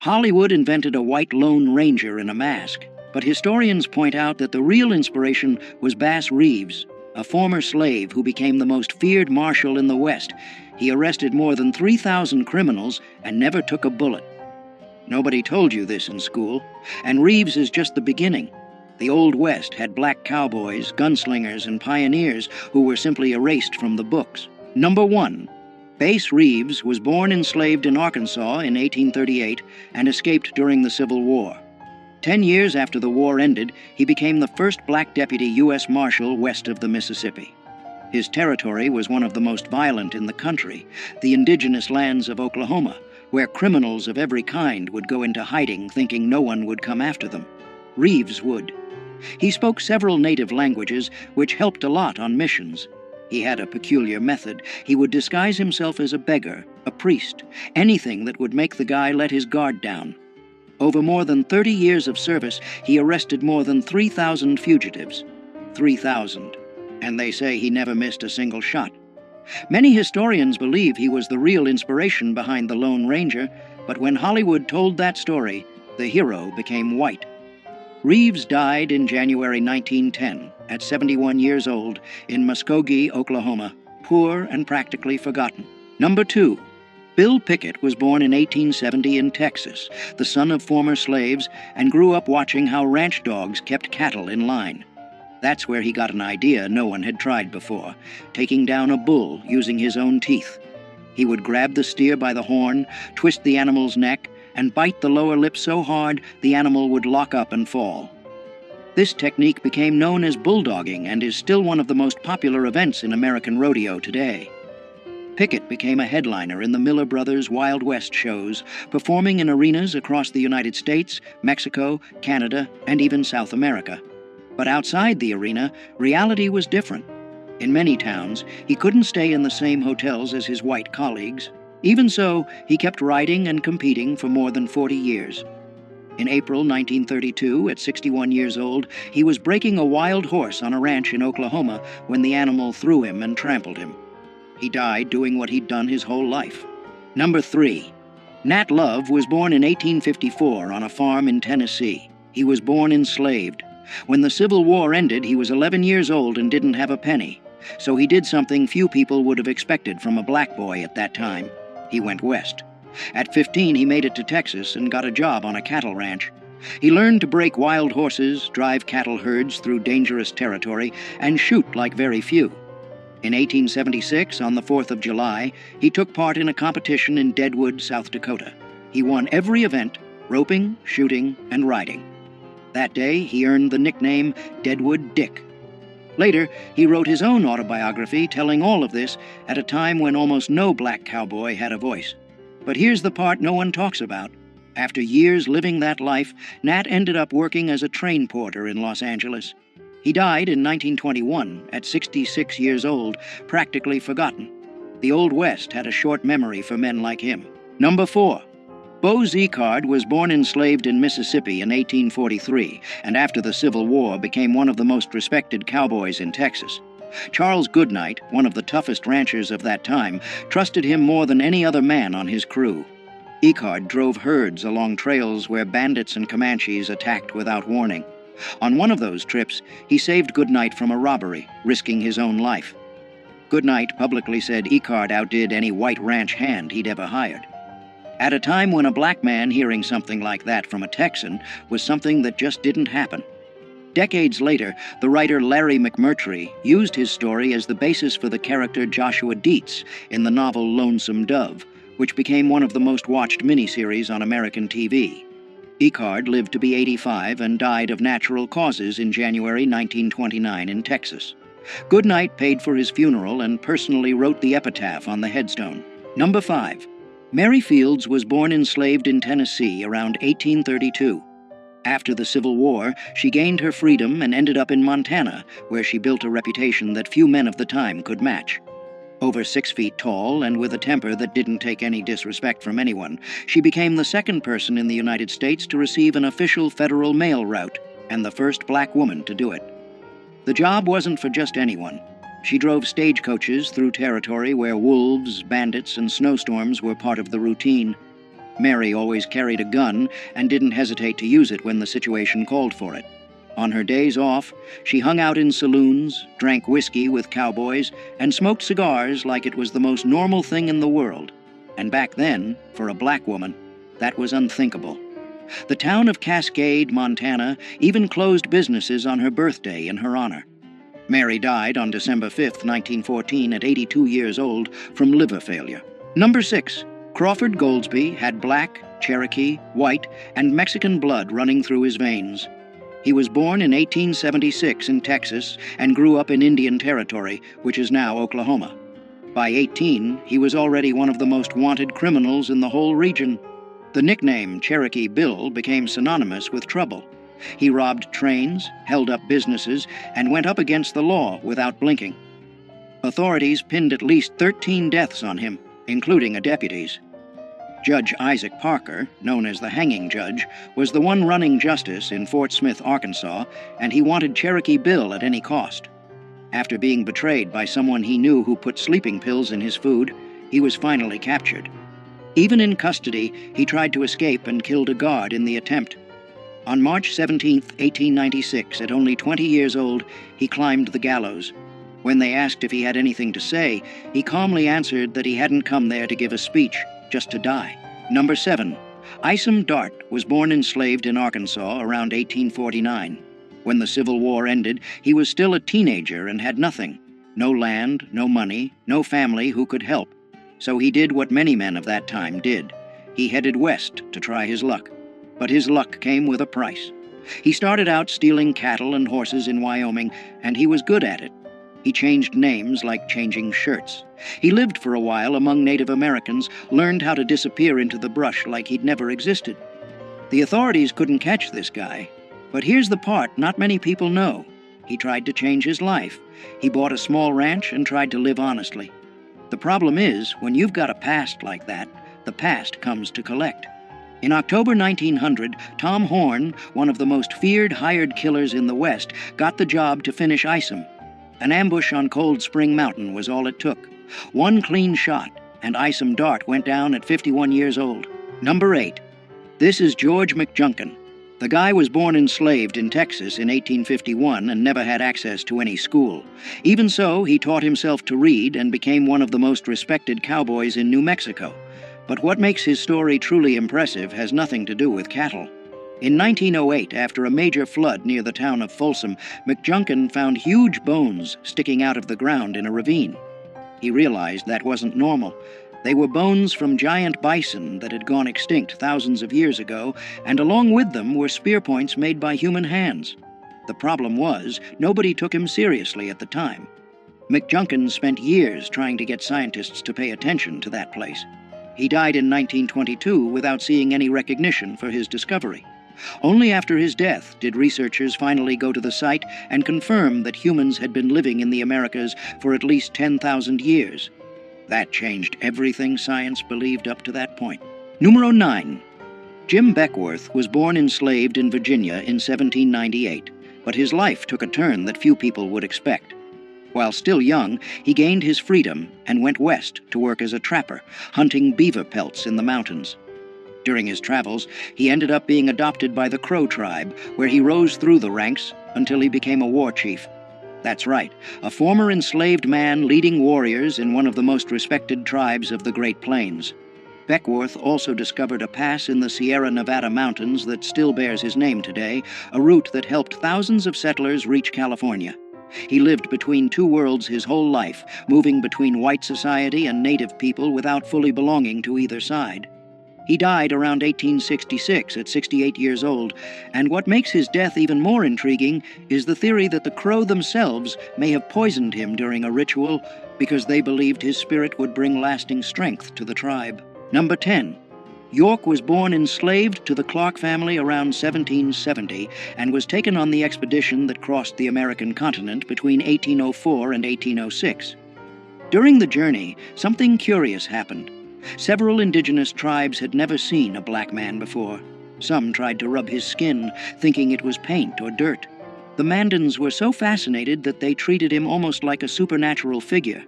Hollywood invented a white Lone Ranger in a mask, but historians point out that the real inspiration was Bass Reeves, a former slave who became the most feared marshal in the West. He arrested more than 3,000 criminals and never took a bullet. Nobody told you this in school, and Reeves is just the beginning. The Old West had black cowboys, gunslingers, and pioneers who were simply erased from the books. Number 1. Bass Reeves was born enslaved in Arkansas in 1838 and escaped during the Civil War. 10 years after the war ended, he became the first black deputy U.S. Marshal west of the Mississippi. His territory was one of the most violent in the country, the indigenous lands of Oklahoma, where criminals of every kind would go into hiding thinking no one would come after them. Reeves would. He spoke several native languages, which helped a lot on missions. He had a peculiar method. He would disguise himself as a beggar, a priest, anything that would make the guy let his guard down. Over more than 30 years of service, he arrested more than 3,000 fugitives. 3,000. And they say he never missed a single shot. Many historians believe he was the real inspiration behind the Lone Ranger, but when Hollywood told that story, the hero became white. Reeves died in January 1910, at 71 years old, in Muskogee, Oklahoma, poor and practically forgotten. Number 2. Bill Pickett was born in 1870 in Texas, the son of former slaves, and grew up watching how ranch dogs kept cattle in line. That's where he got an idea no one had tried before, taking down a bull using his own teeth. He would grab the steer by the horn, twist the animal's neck, and bite the lower lip so hard the animal would lock up and fall. This technique became known as bulldogging and is still one of the most popular events in American rodeo today. Pickett became a headliner in the Miller Brothers Wild West shows, performing in arenas across the United States, Mexico, Canada, and even South America. But outside the arena, reality was different. In many towns, he couldn't stay in the same hotels as his white colleagues. Even so, he kept riding and competing for more than 40 years. In April 1932, at 61 years old, he was breaking a wild horse on a ranch in Oklahoma when the animal threw him and trampled him. He died doing what he'd done his whole life. Number 3. Nat Love was born in 1854 on a farm in Tennessee. He was born enslaved. When the Civil War ended, he was 11 years old and didn't have a penny. So he did something few people would have expected from a black boy at that time. He went west. At 15, he made it to Texas and got a job on a cattle ranch. He learned to break wild horses, drive cattle herds through dangerous territory, and shoot like very few. In 1876, on the 4th of July, he took part in a competition in Deadwood, South Dakota. He won every event, roping, shooting, and riding. That day, he earned the nickname Deadwood Dick. Later, he wrote his own autobiography telling all of this at a time when almost no black cowboy had a voice. But here's the part no one talks about. After years living that life, Nat ended up working as a train porter in Los Angeles. He died in 1921 at 66 years old, practically forgotten. The Old West had a short memory for men like him. Number 4. Bo Zickard was born enslaved in Mississippi in 1843, and after the Civil War became one of the most respected cowboys in Texas. Charles Goodnight, one of the toughest ranchers of that time, trusted him more than any other man on his crew. Zickard drove herds along trails where bandits and Comanches attacked without warning. On one of those trips, he saved Goodnight from a robbery, risking his own life. Goodnight publicly said Zickard outdid any white ranch hand he'd ever hired. At a time when a black man hearing something like that from a Texan was something that just didn't happen. Decades later, the writer Larry McMurtry used his story as the basis for the character Joshua Dietz in the novel Lonesome Dove, which became one of the most watched miniseries on American TV. Zickard lived to be 85 and died of natural causes in January 1929 in Texas. Goodnight paid for his funeral and personally wrote the epitaph on the headstone. Number 5. Mary Fields was born enslaved in Tennessee around 1832. After the Civil War, she gained her freedom and ended up in Montana, where she built a reputation that few men of the time could match. Over 6 feet tall and with a temper that didn't take any disrespect from anyone, she became the second person in the United States to receive an official federal mail route, and the first black woman to do it. The job wasn't for just anyone. She drove stagecoaches through territory where wolves, bandits, and snowstorms were part of the routine. Mary always carried a gun and didn't hesitate to use it when the situation called for it. On her days off, she hung out in saloons, drank whiskey with cowboys, and smoked cigars like it was the most normal thing in the world. And back then, for a black woman, that was unthinkable. The town of Cascade, Montana, even closed businesses on her birthday in her honor. Mary died on December 5, 1914, at 82 years old from liver failure. Number 6. Crawford Goldsby had black, Cherokee, white, and Mexican blood running through his veins. He was born in 1876 in Texas and grew up in Indian Territory, which is now Oklahoma. By 18, he was already one of the most wanted criminals in the whole region. The nickname Cherokee Bill became synonymous with trouble. He robbed trains, held up businesses, and went up against the law without blinking. Authorities pinned at least 13 deaths on him, including a deputy's. Judge Isaac Parker, known as the Hanging Judge, was the one running justice in Fort Smith, Arkansas, and he wanted Cherokee Bill at any cost. After being betrayed by someone he knew who put sleeping pills in his food, he was finally captured. Even in custody, he tried to escape and killed a guard in the attempt. On March 17, 1896, at only 20 years old, he climbed the gallows. When they asked if he had anything to say, he calmly answered that he hadn't come there to give a speech, just to die. Number 7. Isom Dart was born enslaved in Arkansas around 1849. When the Civil War ended, he was still a teenager and had nothing. No land, no money, no family who could help. So he did what many men of that time did. He headed west to try his luck. But his luck came with a price. He started out stealing cattle and horses in Wyoming, and he was good at it. He changed names like changing shirts. He lived for a while among Native Americans, learned how to disappear into the brush like he'd never existed. The authorities couldn't catch this guy. But here's the part not many people know. He tried to change his life. He bought a small ranch and tried to live honestly. The problem is, when you've got a past like that, the past comes to collect. In October 1900, Tom Horn, one of the most feared hired killers in the West, got the job to finish Isom. An ambush on Cold Spring Mountain was all it took. One clean shot, and Isom Dart went down at 51 years old. Number 8. This is George McJunkin. The guy was born enslaved in Texas in 1851 and never had access to any school. Even so, he taught himself to read and became one of the most respected cowboys in New Mexico. But what makes his story truly impressive has nothing to do with cattle. In 1908, after a major flood near the town of Folsom, McJunkin found huge bones sticking out of the ground in a ravine. He realized that wasn't normal. They were bones from giant bison that had gone extinct thousands of years ago, and along with them were spear points made by human hands. The problem was, nobody took him seriously at the time. McJunkin spent years trying to get scientists to pay attention to that place. He died in 1922 without seeing any recognition for his discovery. Only after his death did researchers finally go to the site and confirm that humans had been living in the Americas for at least 10,000 years. That changed everything science believed up to that point. Numero 9. Jim Beckwourth was born enslaved in Virginia in 1798, but his life took a turn that few people would expect. While still young, he gained his freedom and went west to work as a trapper, hunting beaver pelts in the mountains. During his travels, he ended up being adopted by the Crow tribe, where he rose through the ranks until he became a war chief. That's right, a former enslaved man leading warriors in one of the most respected tribes of the Great Plains. Beckwourth also discovered a pass in the Sierra Nevada mountains that still bears his name today, a route that helped thousands of settlers reach California. He lived between two worlds his whole life, moving between white society and native people without fully belonging to either side. He died around 1866 at 68 years old, and what makes his death even more intriguing is the theory that the Crow themselves may have poisoned him during a ritual because they believed his spirit would bring lasting strength to the tribe. Number 10. York was born enslaved to the Clark family around 1770 and was taken on the expedition that crossed the American continent between 1804 and 1806. During the journey, something curious happened. Several indigenous tribes had never seen a black man before. Some tried to rub his skin, thinking it was paint or dirt. The Mandans were so fascinated that they treated him almost like a supernatural figure.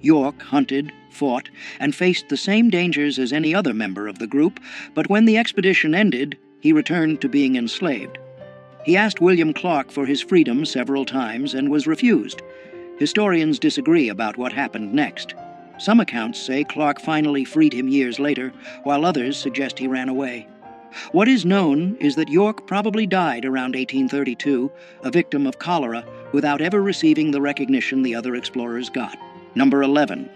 York hunted, fought, and faced the same dangers as any other member of the group, but when the expedition ended, he returned to being enslaved. He asked William Clark for his freedom several times and was refused. Historians disagree about what happened next. Some accounts say Clark finally freed him years later, while others suggest he ran away. What is known is that York probably died around 1832, a victim of cholera, without ever receiving the recognition the other explorers got. Number 11.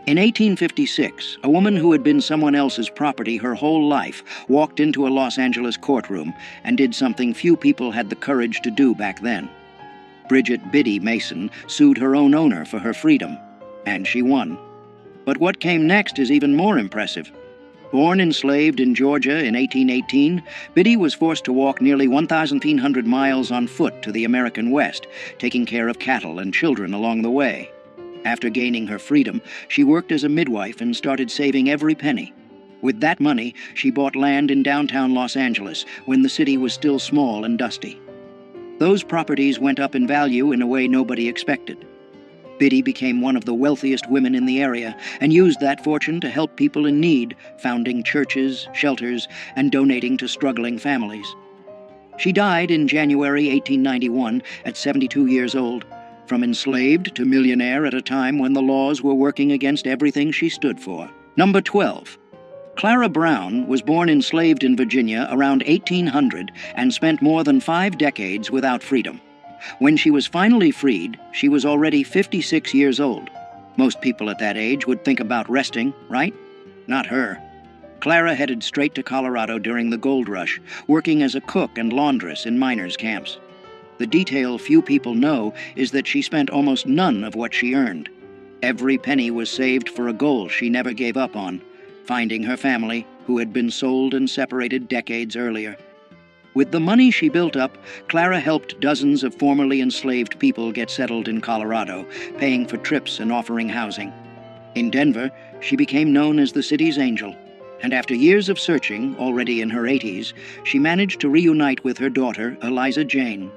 In 1856, a woman who had been someone else's property her whole life walked into a Los Angeles courtroom and did something few people had the courage to do back then. Bridget Biddy Mason sued her own owner for her freedom, and she won. But what came next is even more impressive. Born enslaved in Georgia in 1818, Biddy was forced to walk nearly 1,500 miles on foot to the American West, taking care of cattle and children along the way. After gaining her freedom, she worked as a midwife and started saving every penny. With that money, she bought land in downtown Los Angeles when the city was still small and dusty. Those properties went up in value in a way nobody expected. Biddy became one of the wealthiest women in the area and used that fortune to help people in need, founding churches, shelters, and donating to struggling families. She died in January 1891 at 72 years old, from enslaved to millionaire at a time when the laws were working against everything she stood for. Number 12. Clara Brown was born enslaved in Virginia around 1800 and spent more than 5 decades without freedom. When she was finally freed, she was already 56 years old. Most people at that age would think about resting, right? Not her. Clara headed straight to Colorado during the gold rush, working as a cook and laundress in miners' camps. The detail few people know is that she spent almost none of what she earned. Every penny was saved for a goal she never gave up on, finding her family, who had been sold and separated decades earlier. With the money she built up, Clara helped dozens of formerly enslaved people get settled in Colorado, paying for trips and offering housing. In Denver, she became known as the city's angel, and after years of searching, already in her 80s, she managed to reunite with her daughter, Eliza Jane.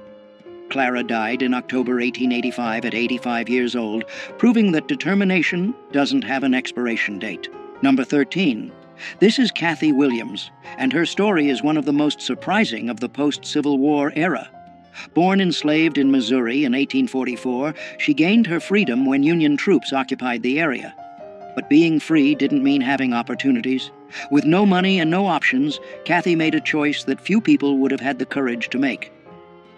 Clara died in October 1885 at 85 years old, proving that determination doesn't have an expiration date. Number 13. This is Kathy Williams, and her story is one of the most surprising of the post-Civil War era. Born enslaved in Missouri in 1844, she gained her freedom when Union troops occupied the area. But being free didn't mean having opportunities. With no money and no options, Kathy made a choice that few people would have had the courage to make.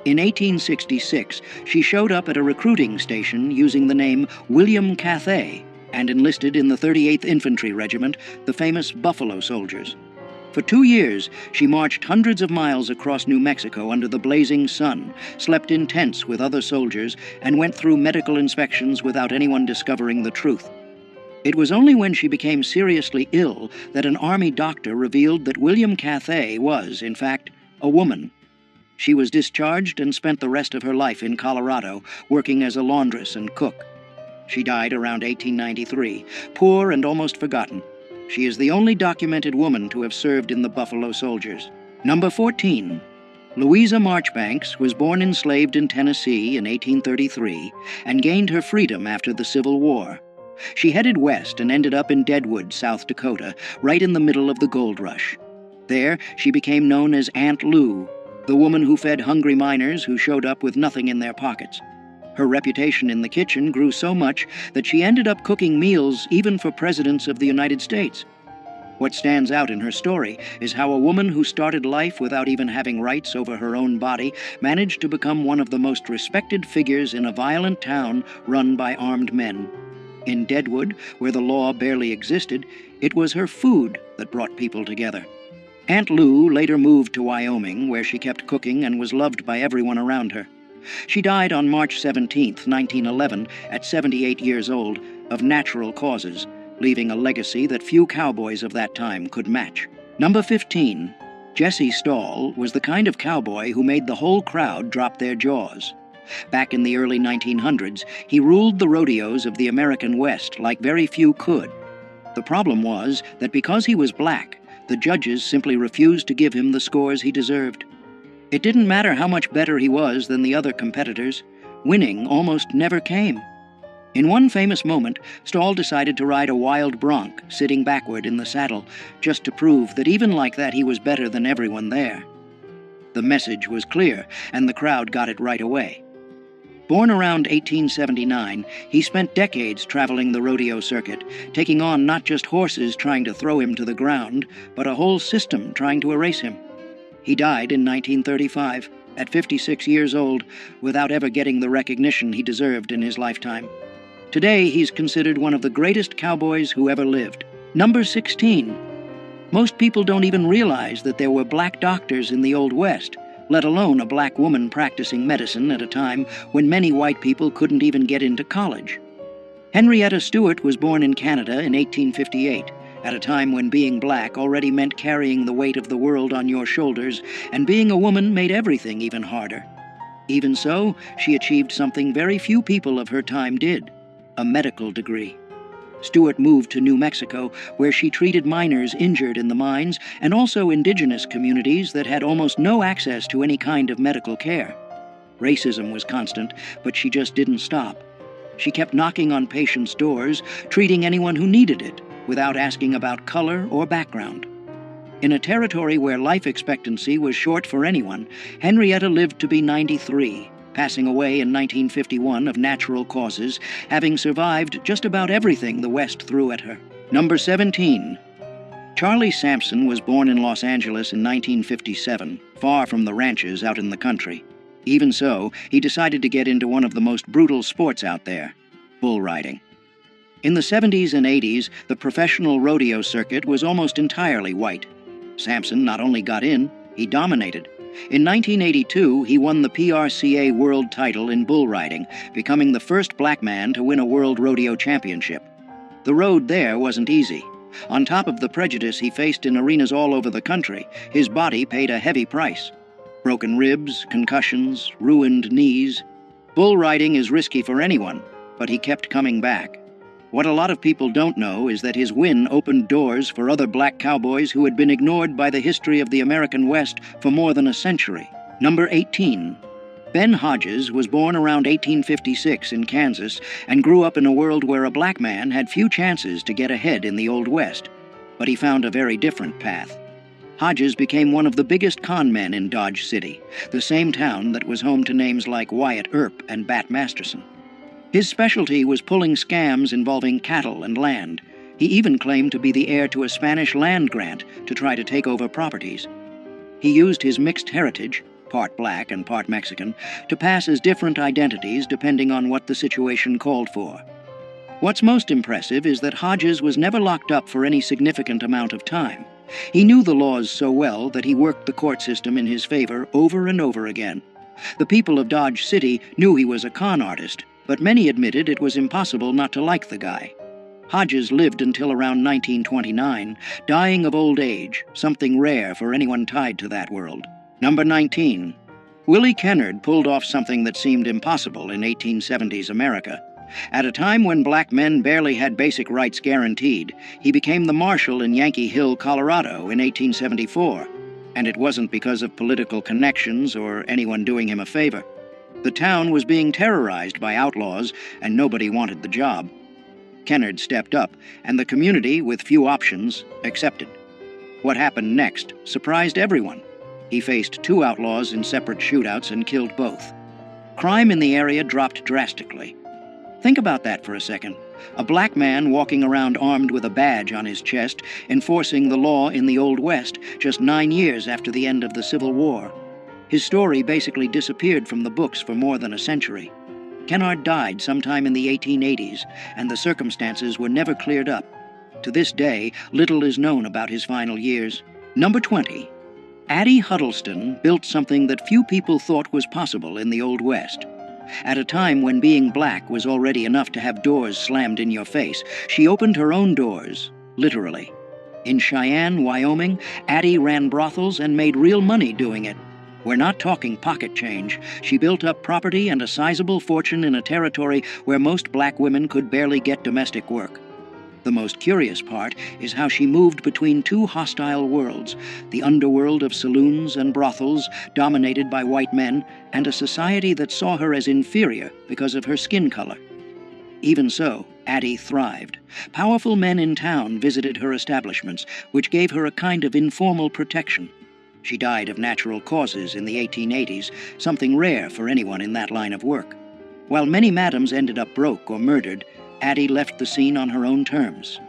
In 1866, she showed up at a recruiting station using the name William Cathay and enlisted in the 38th Infantry Regiment, the famous Buffalo Soldiers. For 2 years, she marched hundreds of miles across New Mexico under the blazing sun, slept in tents with other soldiers, and went through medical inspections without anyone discovering the truth. It was only when she became seriously ill that an Army doctor revealed that William Cathay was, in fact, a woman. She was discharged and spent the rest of her life in Colorado, working as a laundress and cook. She died around 1893, poor and almost forgotten. She is the only documented woman to have served in the Buffalo Soldiers. Number 14. Louisa Marchbanks was born enslaved in Tennessee in 1833 and gained her freedom after the Civil War. She headed west and ended up in Deadwood, South Dakota, right in the middle of the gold rush. There, she became known as Aunt Lou, the woman who fed hungry miners who showed up with nothing in their pockets. Her reputation in the kitchen grew so much that she ended up cooking meals even for presidents of the United States. What stands out in her story is how a woman who started life without even having rights over her own body managed to become one of the most respected figures in a violent town run by armed men. In Deadwood, where the law barely existed, it was her food that brought people together. Aunt Lou later moved to Wyoming, where she kept cooking and was loved by everyone around her. She died on March 17, 1911, at 78 years old, of natural causes, leaving a legacy that few cowboys of that time could match. Number 15. Jesse Stahl was the kind of cowboy who made the whole crowd drop their jaws. Back in the early 1900s, he ruled the rodeos of the American West like very few could. The problem was that because he was black, the judges simply refused to give him the scores he deserved. It didn't matter how much better he was than the other competitors. Winning almost never came. In one famous moment, Stahl decided to ride a wild bronc, sitting backward in the saddle, just to prove that even like that he was better than everyone there. The message was clear, and the crowd got it right away. Born around 1879, he spent decades traveling the rodeo circuit, taking on not just horses trying to throw him to the ground, but a whole system trying to erase him. He died in 1935, at 56 years old, without ever getting the recognition he deserved in his lifetime. Today, he's considered one of the greatest cowboys who ever lived. Number 16. Most people don't even realize that there were black doctors in the Old West, let alone a black woman practicing medicine at a time when many white people couldn't even get into college. Henrietta Stewart was born in Canada in 1858, at a time when being black already meant carrying the weight of the world on your shoulders, and being a woman made everything even harder. Even so, she achieved something very few people of her time did: a medical degree. Stewart moved to New Mexico, where she treated miners injured in the mines and also indigenous communities that had almost no access to any kind of medical care. Racism was constant, but she just didn't stop. She kept knocking on patients' doors, treating anyone who needed it, without asking about color or background. In a territory where life expectancy was short for anyone, Henrietta lived to be 93. Passing away in 1951 of natural causes, having survived just about everything the West threw at her. Number 17. Charlie Sampson was born in Los Angeles in 1957, far from the ranches out in the country. Even so, he decided to get into one of the most brutal sports out there: bull riding. In the 70s and 80s, the professional rodeo circuit was almost entirely white. Sampson not only got in, he dominated. In 1982, he won the PRCA world title in bull riding, becoming the first black man to win a world rodeo championship. The road there wasn't easy. On top of the prejudice he faced in arenas all over the country, his body paid a heavy price. Broken ribs, concussions, ruined knees. Bull riding is risky for anyone, but he kept coming back. What a lot of people don't know is that his win opened doors for other black cowboys who had been ignored by the history of the American West for more than a century. Number 18. Ben Hodges was born around 1856 in Kansas and grew up in a world where a black man had few chances to get ahead in the Old West. But he found a very different path. Hodges became one of the biggest con men in Dodge City, the same town that was home to names like Wyatt Earp and Bat Masterson. His specialty was pulling scams involving cattle and land. He even claimed to be the heir to a Spanish land grant to try to take over properties. He used his mixed heritage, part black and part Mexican, to pass as different identities depending on what the situation called for. What's most impressive is that Hodges was never locked up for any significant amount of time. He knew the laws so well that he worked the court system in his favor over and over again. The people of Dodge City knew he was a con artist, but many admitted it was impossible not to like the guy. Hodges lived until around 1929, dying of old age, something rare for anyone tied to that world. Number 19. Willie Kennard pulled off something that seemed impossible in 1870s America. At a time when black men barely had basic rights guaranteed, he became the marshal in Yankee Hill, Colorado in 1874. And it wasn't because of political connections or anyone doing him a favor. The town was being terrorized by outlaws, and nobody wanted the job. Kennard stepped up, and the community, with few options, accepted. What happened next surprised everyone. He faced two outlaws in separate shootouts and killed both. Crime in the area dropped drastically. Think about that for a second. A black man walking around armed with a badge on his chest, enforcing the law in the Old West just 9 years after the end of the Civil War. His story basically disappeared from the books for more than a century. Kennard died sometime in the 1880s, and the circumstances were never cleared up. To this day, little is known about his final years. Number 20. Addie Huddleston built something that few people thought was possible in the Old West. At a time when being black was already enough to have doors slammed in your face, she opened her own doors, literally. In Cheyenne, Wyoming, Addie ran brothels and made real money doing it. We're not talking pocket change. She built up property and a sizable fortune in a territory where most black women could barely get domestic work. The most curious part is how she moved between two hostile worlds, the underworld of saloons and brothels dominated by white men, and a society that saw her as inferior because of her skin color. Even so, Addie thrived. Powerful men in town visited her establishments, which gave her a kind of informal protection. She died of natural causes in the 1880s, something rare for anyone in that line of work. While many madams ended up broke or murdered, Addie left the scene on her own terms.